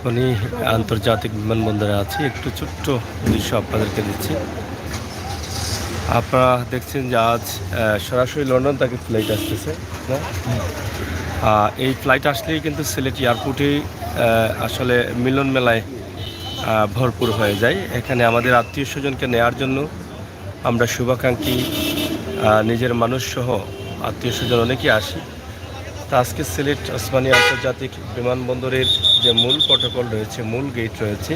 এখনই আন্তর্জাতিক বিমানবন্দরে আছি, একটু ছোট্ট দৃশ্য আপনাদেরকে দিচ্ছি। আপনারা দেখছেন যে আজ সরাসরি লন্ডন থেকে ফ্লাইট আসতেছে না? এই ফ্লাইট আসলেই কিন্তু সিলেট এয়ারপোর্টে আসলে মিলন মেলায় ভরপুর হয়ে যায়। এখানে আমাদের আত্মীয় স্বজনকে নেয়ার জন্য আমরা শুভাকাঙ্ক্ষী নিজের মানুষসহ আত্মীয় স্বজন অনেকেই আসি। তা আজকে সিলেট ওসমানী আন্তর্জাতিক বিমানবন্দরের যে মূল প্রটোকল রয়েছে, মূল গেট রয়েছে,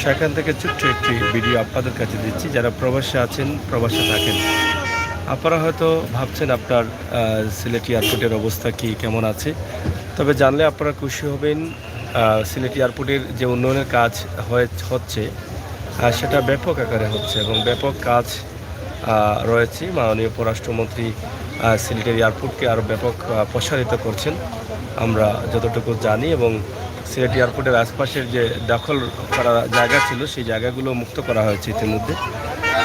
সেখান থেকে ছোট্ট একটি ভিডিও আপনাদের কাছে দিচ্ছি। যারা প্রবাসে আছেন, প্রবাসে থাকেন, আপনারা হয়তো ভাবছেন আপনার সিলেট এয়ারপোর্টের অবস্থা কী, কেমন আছে। তবে জানলে আপনারা খুশি হবেন, সিলেট এয়ারপোর্টের যে উন্নয়নের কাজ হচ্ছে সেটা ব্যাপক আকারে হচ্ছে এবং ব্যাপক কাজ রয়েছে। মাননীয় পররাষ্ট্রমন্ত্রী সিলেটের এয়ারপোর্টকে আরও ব্যাপক প্রসারিত করছেন আমরা যতটুকু জানি, এবং সিলেট এয়ারপোর্টের আশপাশের যে দখল করা জায়গা ছিল সেই জায়গাগুলো মুক্ত করা হয়েছে ইতিমধ্যে।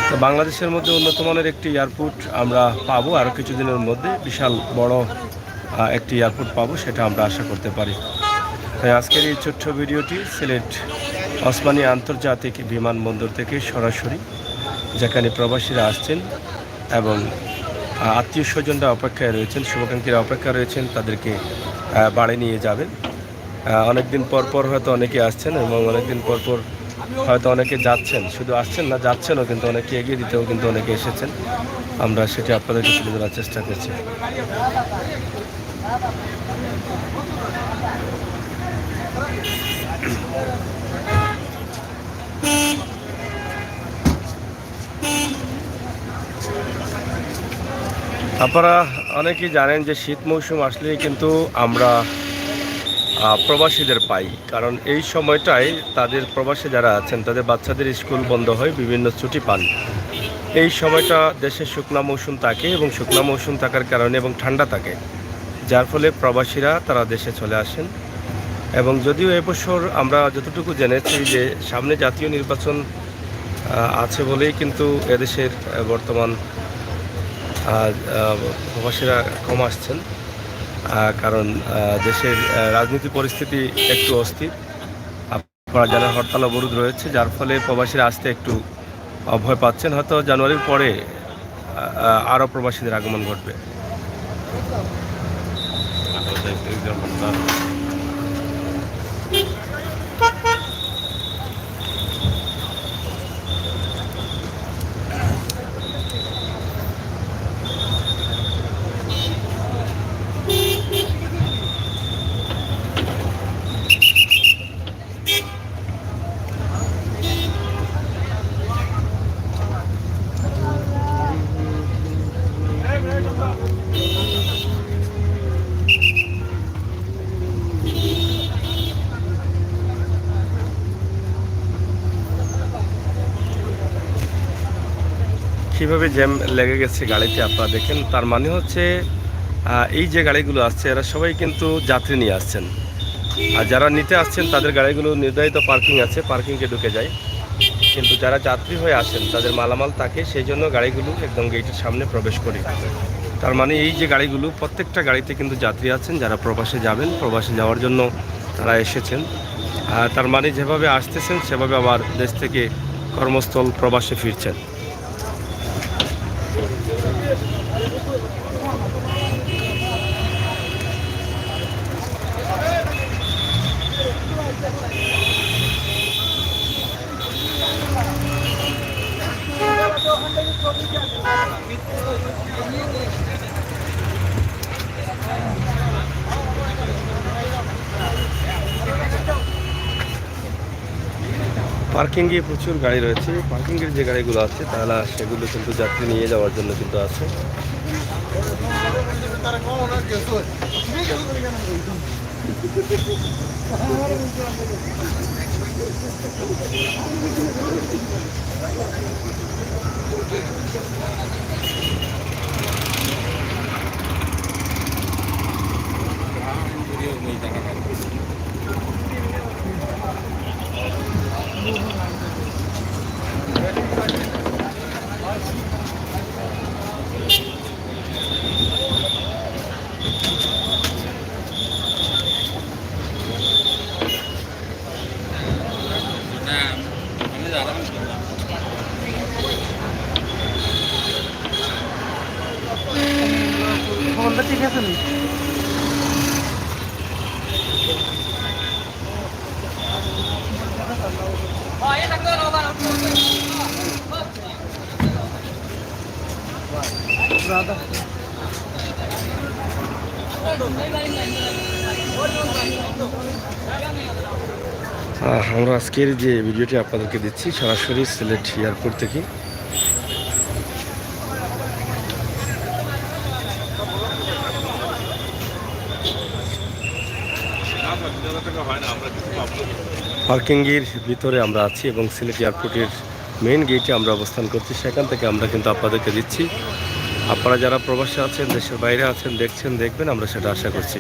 তো বাংলাদেশের মধ্যে উন্নত মানের একটি এয়ারপোর্ট আমরা পাবো আরও কিছুদিনের মধ্যে, বিশাল বড় একটি এয়ারপোর্ট পাবো, সেটা আমরা আশা করতে পারি। তাই আজকের এই ছোট্ট ভিডিওটি সিলেট ওসমানী আন্তর্জাতিক বিমানবন্দর থেকে সরাসরি, যেখানে প্রবাসীরা আসছেন এবং আত্মীয় স্বজনরা অপেক্ষায় রয়েছেন, শুভাকাঙ্ক্ষীরা অপেক্ষা রয়েছেন, তাদেরকে বাড়ি নিয়ে যাবেন। অনেকদিন পর পর হয়তো অনেকে আসছেন এবং অনেকদিন পর পর হয়তো অনেকে যাচ্ছেন, শুধু আসছেন না, যাচ্ছেনও, কিন্তু অনেকে এগিয়ে দিতেও কিন্তু অনেকে এসেছেন। আমরা সেটি আপনাদেরকে তুলে ধরার চেষ্টা করছি। আপনারা অনেকেই জানেন যে শীত মৌসুম আসলেই কিন্তু আমরা প্রবাসীদের পাই, কারণ এই সময়টায় তাদের প্রবাসে যারা আছেন তাদের বাচ্চাদের স্কুল বন্ধ হয়, বিভিন্ন ছুটি পান। এই সময়টা দেশে শুকনা মৌসুম থাকে এবং শুকনা মৌসুম থাকার কারণে এবং ঠান্ডা থাকে, যার ফলে প্রবাসীরা তারা দেশে চলে আসেন। এবং যদিও এবছর আমরা যতটুকু জেনেছি যে সামনে জাতীয় নির্বাচন আছে বলেই কিন্তু এদেশের বর্তমান প্রবাসীরা কম আসছেন, কারণ দেশের রাজনীতি পরিস্থিতি একটু অস্থির। আপনারা জানেন হরতাল অবরোধ রয়েছে, যার ফলে প্রবাসীরা আসতে একটু ভয় পাচ্ছেন। হয়তো জানুয়ারির পরে আরও প্রবাসীদের আগমন ঘটবে। কীভাবে জ্যাম লেগে গেছে গাড়িতে আপনারা দেখেন। তার মানে হচ্ছে এই যে গাড়িগুলো আসছে এরা সবাই কিন্তু যাত্রী নিয়ে আসছেন, আর যারা নিতে আসছেন তাদের গাড়িগুলো নির্ধারিত পার্কিং আছে, পার্কিংয়ে ঢুকে যায়। কিন্তু যারা যাত্রী হয়ে আসেন তাদের মালামাল থাকে, সেই জন্য গাড়িগুলো একদম গেটের সামনে প্রবেশ করে। তার মানে এই যে গাড়িগুলো, প্রত্যেকটা গাড়িতে কিন্তু যাত্রী আছেন যারা প্রবাসে যাবেন, প্রবাসে যাওয়ার জন্য তারা এসেছেন। তার মানে যেভাবে আসতেছেন সেভাবে আবার দেশ থেকে কর্মস্থল প্রবাসে ফিরছেন। পার্কিংয়ে প্রচুর গাড়ি রয়েছে। পার্কিংয়ের যে গাড়িগুলো আছে তাহলে সেগুলো কিন্তু যাত্রী নিয়ে যাওয়ার জন্য কিন্তু আছে। আমরা আজকের যে ভিডিওটি আপনাদেরকে দিচ্ছি সরাসরি সিলেট এয়ারপোর্ট থেকে। পার্কিংয়ের ভিতরে আমরা আছি এবং সিলেট এয়ারপোর্টের মেইন গেটে আমরা অবস্থান করছি। সেখান থেকে আমরা কিন্তু আপনাদেরকে দিচ্ছি। আপনারা যারা প্রবাসে আছেন, দেশের বাইরে আছেন, দেখছেন, দেখবেন, আমরা সেটা আশা করছি।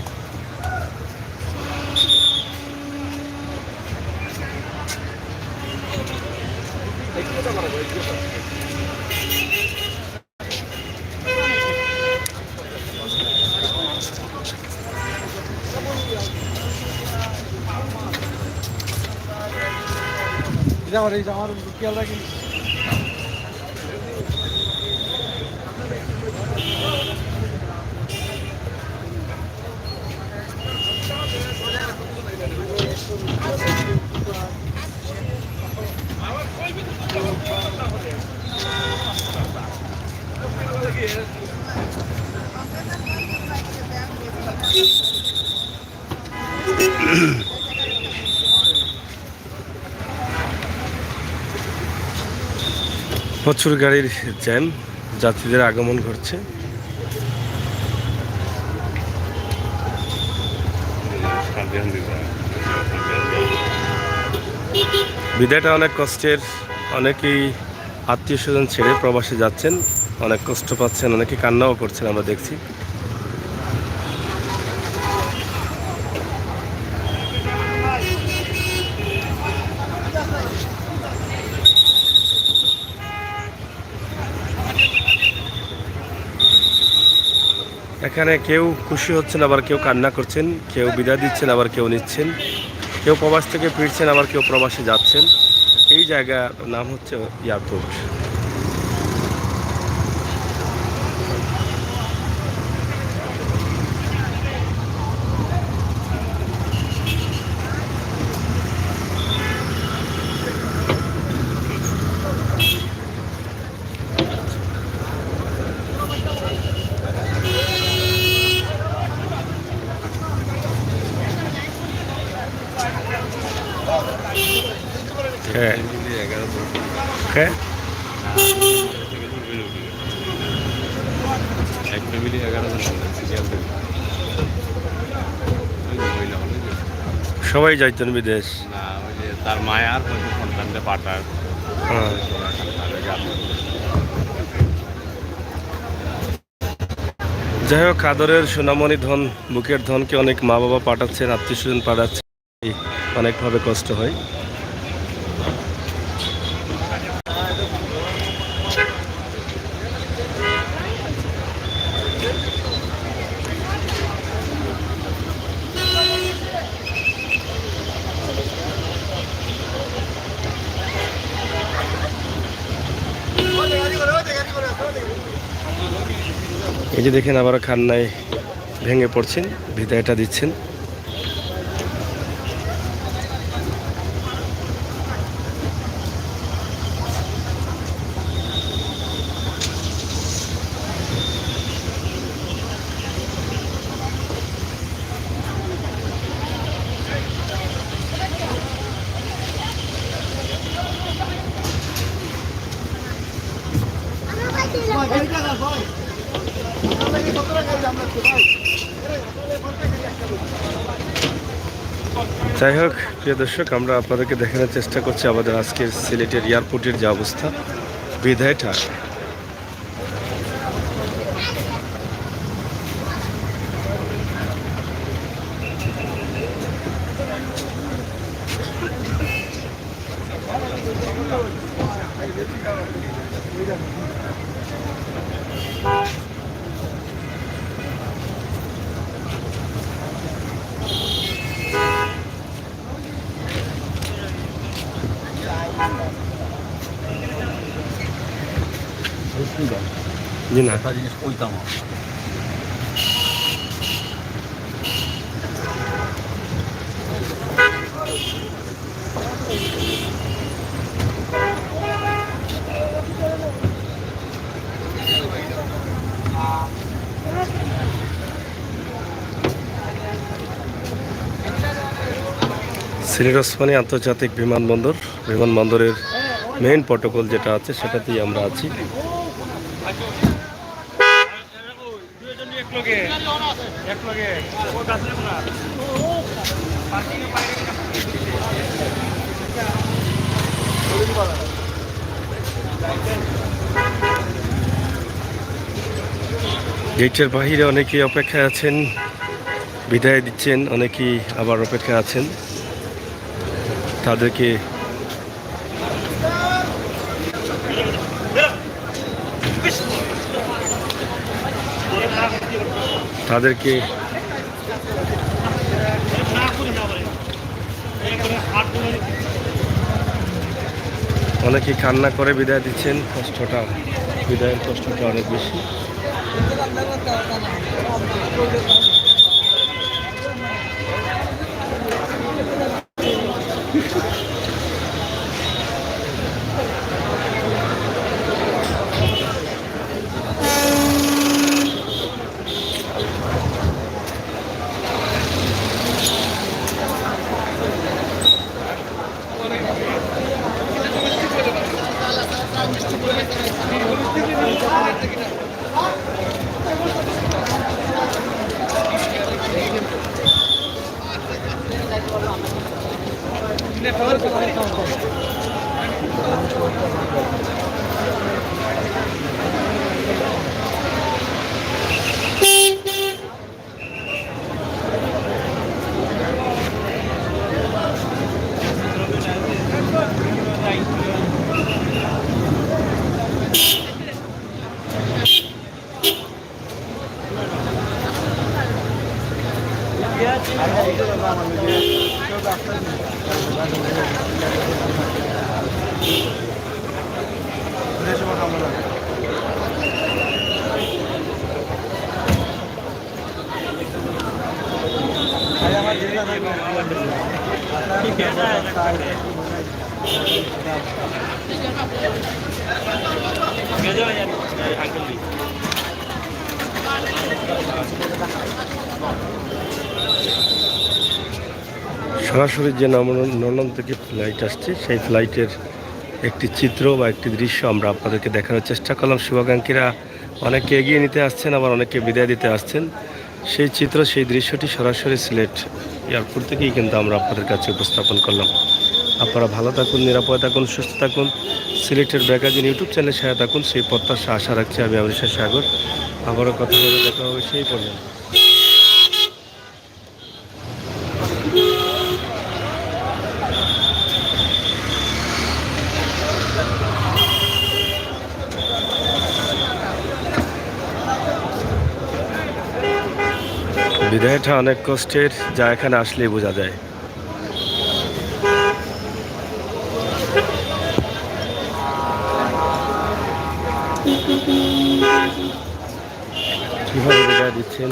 প্রচুর গাড়ির জ্যাম, যাত্রীদের আগমন ঘটছে। বিদায়টা অনেক কষ্টের। অনেকেই আত্মীয় স্বজন ছেড়ে প্রবাসে যাচ্ছেন, অনেক কষ্ট পাচ্ছেন, অনেকে কান্নাও করছেন, আমরা দেখছি। এখানে কেউ খুশি হচ্ছেন, আবার কেউ কান্না করছেন, কেউ বিদায় দিচ্ছেন, আবার কেউ নিচ্ছেন, কেউ প্রবাস থেকে ফিরছেন, আবার কেউ প্রবাসে যাচ্ছেন। এই জায়গার নাম হচ্ছে এয়ারপোর্ট। হ্যাঁ হ্যাঁ, সবাই যাইতেন বিদেশ। তার মায়ার সন্তানকে পাঠার। যাই হোক, আদরের সোনামণি ধন, বুকের ধনকে অনেক মা বাবা পাঠাচ্ছেন, আত্মীয় স্বজন পাঠাচ্ছেন, অনেকভাবে কষ্ট হয়। এই যে দেখেন, আবার কান্নায় ভেঙে পড়ছেন, বিদায়টা দিচ্ছেন। যাই হোক, প্রিয় দর্শক, আমরা আপনাদেরকে দেখানোর চেষ্টা করছি আমাদের আজকের সিলেটের এয়ারপোর্টের যে অবস্থা, বিদায়টা। জি না, একটা জিনিস কইতাম। সিলেট ওসমানী আন্তর্জাতিক বিমানবন্দরের মেইন প্রটোকল যেটা আছে সেটাতেই আমরা আছি। গেটের বাহিরে অনেকেই অপেক্ষায় আছেন, বিদায় দিচ্ছেন, অনেকেই আবার অপেক্ষায় আছেন। তাদেরকে অনেকেই কান্না করে বিদায় দিচ্ছেন। বিদায়ের কষ্টটা অনেক বেশি। সরাসরি যে লন্ডন থেকে ফ্লাইট আসছে সেই ফ্লাইটের একটি চিত্র বা একটি দৃশ্য আমরা আপনাদেরকে দেখানোর চেষ্টা করলাম। শুভাকাঙ্ক্ষীরা অনেকে এগিয়ে নিতে আসছেন, আবার অনেকে বিদায় দিতে আসছেন। সেই চিত্র, সেই দৃশ্যটি সরাসরি সিলেট এয়ারপোর্ট থেকেই কিন্তু আমরা আপনাদের কাছে উপস্থাপন করলাম। আপনারা ভালো থাকুন, নিরাপদে থাকুন, সুস্থ থাকুন, সিলেটের ম্যাগাজিন ইউটিউব চ্যানেলের সাথে থাকুন, সেই প্রত্যাশা আশা রাখছি আমি অমৃতা সাগর। আবারও কথা বলে দেখা হবে সেই পর্যন্ত। বিদায়টা অনেক কষ্টের, যা এখানে আসলেই বোঝা যায়। কিভাবে বিদায় দিচ্ছেন?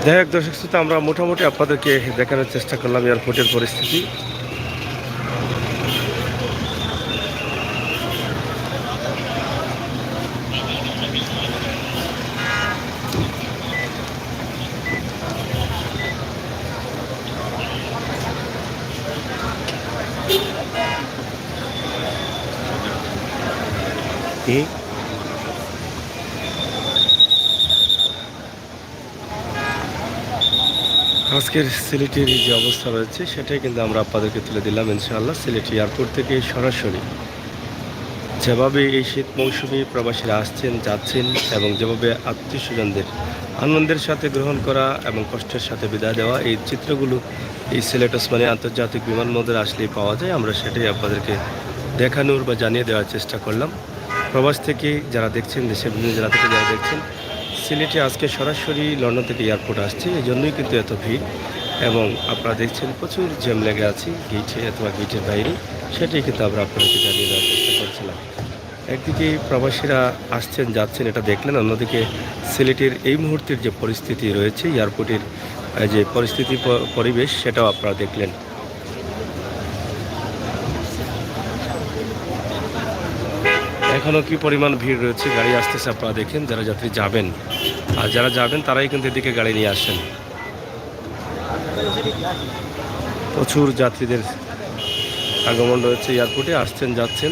যাই হোক দর্শক শ্রোতা, আমরা মোটামুটি আপনাদেরকে দেখানোর চেষ্টা করলাম এয়ারপোর্টের পরিস্থিতি। আজকের সিলেটের যে অবস্থা রয়েছে সেটাই কিন্তু আমরা আপনাদেরকে তুলে দিলাম ইনশাআল্লাহ। সিলেট এয়ারপোর্ট থেকে সরাসরি যেভাবে এই শীত মৌসুমে প্রবাসীরা আসছেন যাচ্ছেন এবং যেভাবে আত্মীয় স্বজনদের আনন্দের সাথে গ্রহণ করা এবং কষ্টের সাথে বিদায় দেওয়া, এই চিত্রগুলো এই সিলেট ওসমানী আন্তর্জাতিক বিমানবন্দরে আসলেই পাওয়া যায়। আমরা সেটাই আপনাদেরকে দেখানোর বা জানিয়ে দেওয়ার চেষ্টা করলাম। প্রবাস থেকে যারা দেখছেন, দেশের বিভিন্ন জেলা থেকে যারা দেখছেন, সিলেটে আজকে সরাসরি লন্ডন থেকে এয়ারপোর্ট আসছে, এই জন্যই কিন্তু এত ভিড়। এবং আপনারা দেখছেন প্রচুর জ্যাম লেগে আছে গেটে অথবা গেটের বাইরে, সেটাই কিন্তু আমরা আপনাদেরকে জানিয়ে দেওয়ার চেষ্টা করছিলাম। একদিকে প্রবাসীরা আসছেন যাচ্ছেন এটা দেখলেন, অন্যদিকে সিলেটের এই মুহূর্তের যে পরিস্থিতি রয়েছে এয়ারপোর্টের যে পরিস্থিতি পরিবেশ সেটাও আপনারা দেখলেন। এখনও কি পরিমাণ ভিড় রয়েছে, গাড়ি আসতেছে আপনারা দেখেন। যারা যাত্রী যাবেন আর যারা যাবেন তারাই কিন্তু এদিকে গাড়ি নিয়ে আসেন। প্রচুর যাত্রীদের আগমন রয়েছে এয়ারপোর্টে, আসছেন যাচ্ছেন।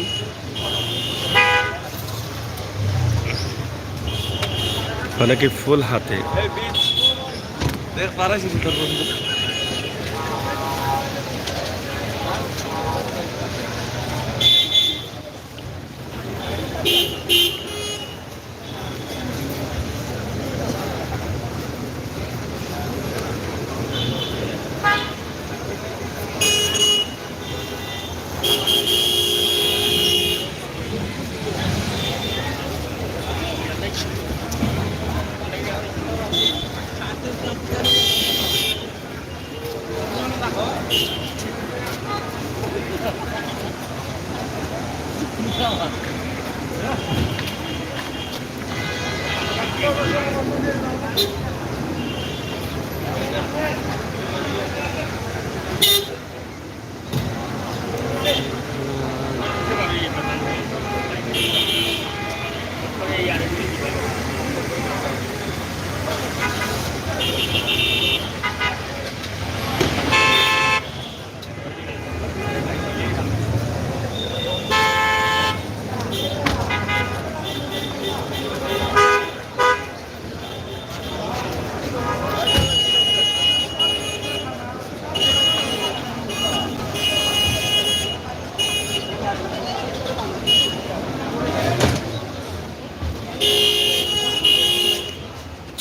অনেকে ফুল হাতে।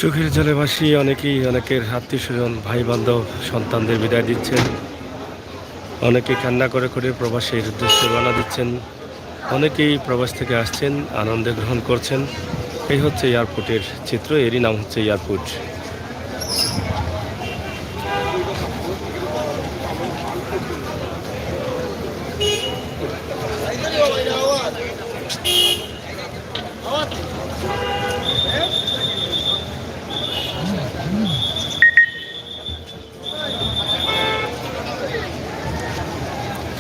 চোখের জলে ভাসিয়ে অনেকেই অনেকের আত্মীয় স্বজন ভাই বান্ধব সন্তানদের বিদায় দিচ্ছেন, অনেকে কান্না করে করে প্রবাসের উদ্দেশ্যে রওনা দিচ্ছেন, অনেকেই প্রবাস থেকে আসছেন আনন্দে গ্রহণ করছেন। এই হচ্ছে এয়ারপোর্টের চিত্র, এরই নাম হচ্ছে এয়ারপোর্ট।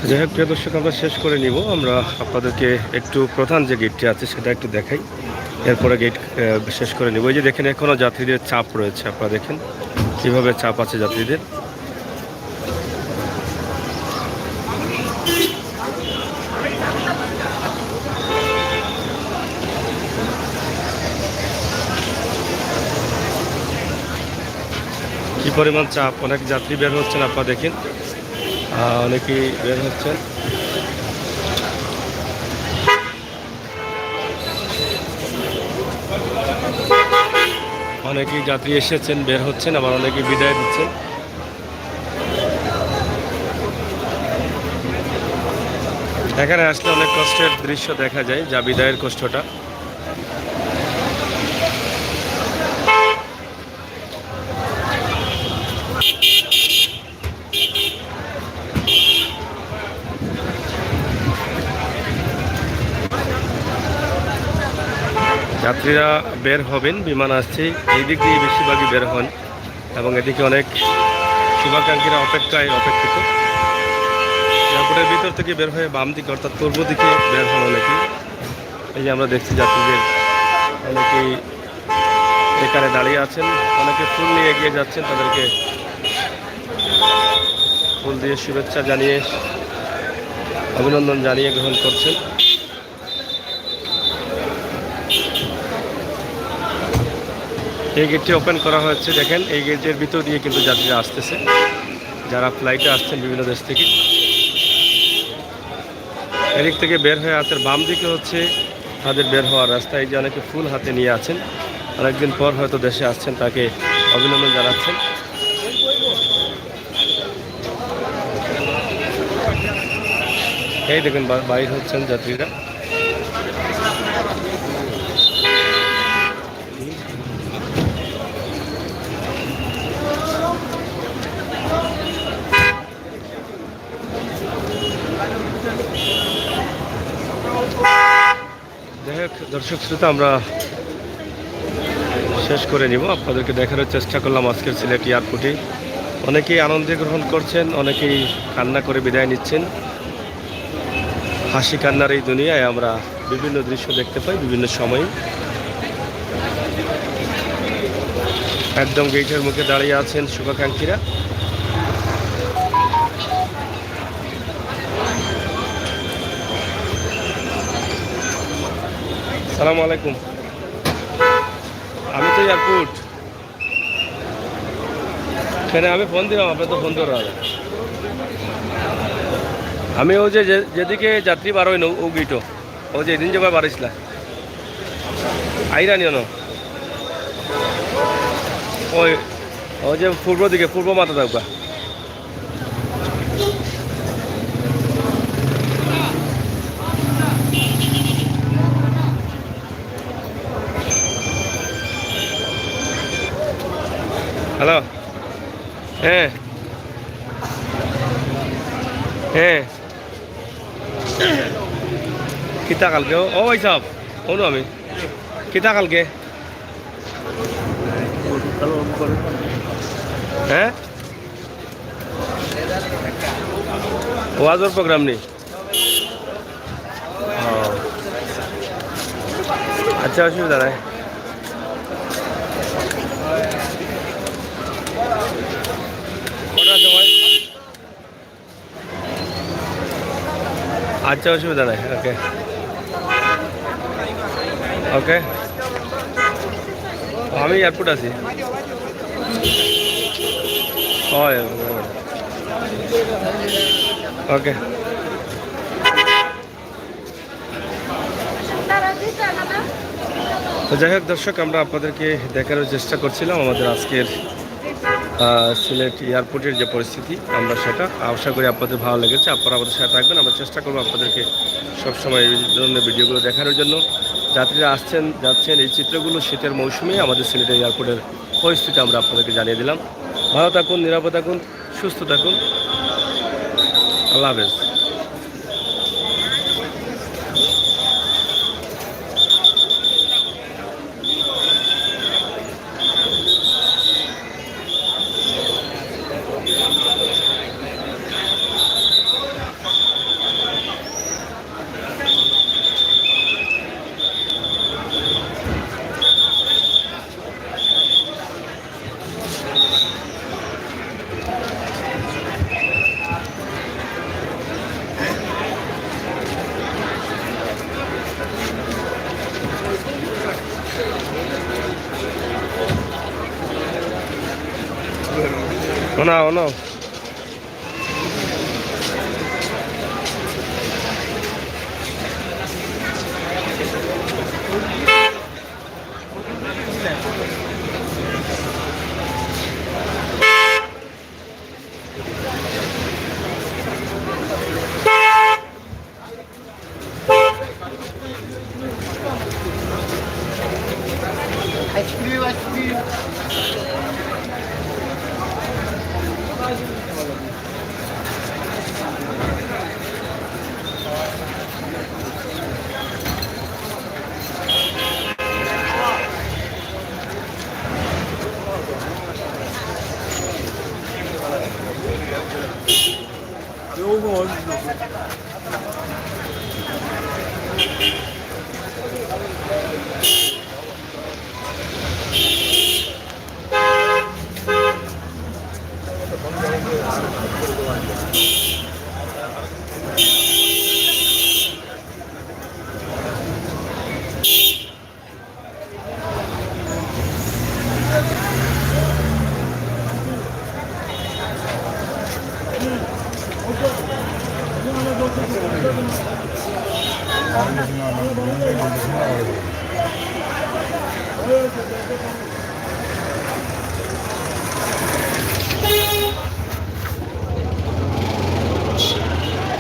যাই হোক প্রিয় দর্শক, আমরা শেষ করে নিব। আমরা আপনাদেরকে একটু প্রধান যে গেটটি আছে সেটা একটু দেখাই, এরপরে গেট শেষ করে নিব। এই যে দেখেন এখনও যাত্রীদের চাপ রয়েছে, আপনারা দেখেন কীভাবে চাপ আছে যাত্রীদের। কি পরিমাণ চাপ, অনেক যাত্রী বের হচ্ছেন আপনারা দেখেন, অনেকেই বের হচ্ছেন। অনেকেই যাত্রী এসেছেন বের হচ্ছেন, আবার অনেকেই বিদায় দিচ্ছেন। এখানে আসলে অনেক কষ্টের দৃশ্য দেখা যায়, যা বিদায়ের কষ্টটা। যাত্রীরা বের হবেন, বিমান আসছে, এই দিক দিয়ে বেশিরভাগই বের হন এবং এদিকে অনেক শুভাকাঙ্ক্ষীরা অপেক্ষিত। এয়ারপোর্টের ভিতর থেকে বের হয়ে বাম দিকে অর্থাৎ পূর্ব দিকে বের হন অনেকেই। এই যে আমরা দেখছি যাত্রীদের অনেকেই এখানে দাঁড়িয়ে আছেন, অনেকে ফুল নিয়ে এগিয়ে যাচ্ছেন, তাদেরকে ফুল দিয়ে শুভেচ্ছা জানিয়ে অভিনন্দন জানিয়ে গ্রহণ করছেন। এই গেটটি ওপেন করা হয়েছে, দেখেন এই গেটের ভিতর দিয়ে কিন্তু যাত্রীরা আসতেছে, যারা ফ্লাইটে আসছেন বিভিন্ন দেশ থেকে। এদিক থেকে বের হয়ে হাতের বাম দিকে হচ্ছে তাদের বের হওয়ার রাস্তা। এই যে অনেকে ফুল হাতে নিয়ে আছেন, অনেকদিন পর হয়তো দেশে আসছেন, তাকে অভিনন্দন জানাচ্ছেন। এই দেখুন বাইর হচ্ছেন যাত্রীরা। যাই হোক দর্শক শ্রোতা, আমরা শেষ করে নিব, আপনাদেরকে দেখানোর চেষ্টা করলাম আজকের সিলেট এয়ারপোর্টে। অনেকেই আনন্দে গ্রহণ করছেন, অনেকেই কান্না করে বিদায় নিচ্ছেন। হাসি কান্নার এই দুনিয়ায় আমরা বিভিন্ন দৃশ্য দেখতে পাই বিভিন্ন সময়ে। একদম গেটের মুখে দাঁড়িয়ে আছেন শুভাকাঙ্ক্ষীরা। সালামু আলাইকুম। আমি তো এয়ারপোর্ট এখানে আমি ফোন দিলাম, আপনার তো ফোন ধরা। আমি ও যে যেদিকে যাত্রী বার হয় না ও গেটও ও যে এদিন যাবার বাড়িছিলা আইরানিও না ওই ও যে পূর্ব দিকে পূর্ব মাথা থাকবা। হ্যালো, হ্যাঁ হ্যাঁ কিতা কালকে ও ভাই সাহেব অনু আমি কিতা কালকে হ্যাঁ ওয়াজের প্রোগ্রাম নেই। ও আচ্ছা, অসুবিধা নাই। কটার সময়? আচ্ছা, অসুবিধা নাই। ওকে ওকে, আমি এয়ারপোর্ট আছি। হয় ওকে। তো যাই হোক দর্শক, আমরা আপনাদেরকে দেখানোর চেষ্টা করছিলাম আমাদের আজকের সিলেট এয়ারপোর্টের যে পরিস্থিতি, আমরা সেটা আশা করি আপনাদের ভালো লেগেছে। আপনারা আমাদের সাথে থাকবেন, আমরা চেষ্টা করবো আপনাদেরকে সবসময় এই ধরনের ভিডিওগুলো দেখানোর জন্য। যাত্রীরা আসছেন যাচ্ছেন, এই চিত্রগুলো শীতের মৌসুমে আমাদের সিলেট এয়ারপোর্টের পরিস্থিতি আমরা আপনাদেরকে জানিয়ে দিলাম। ভালো থাকুন, নিরাপদ থাকুন, সুস্থ থাকুন। আল্লাহ হাফেজ। No, no. Ice cream. 요거 ভারতের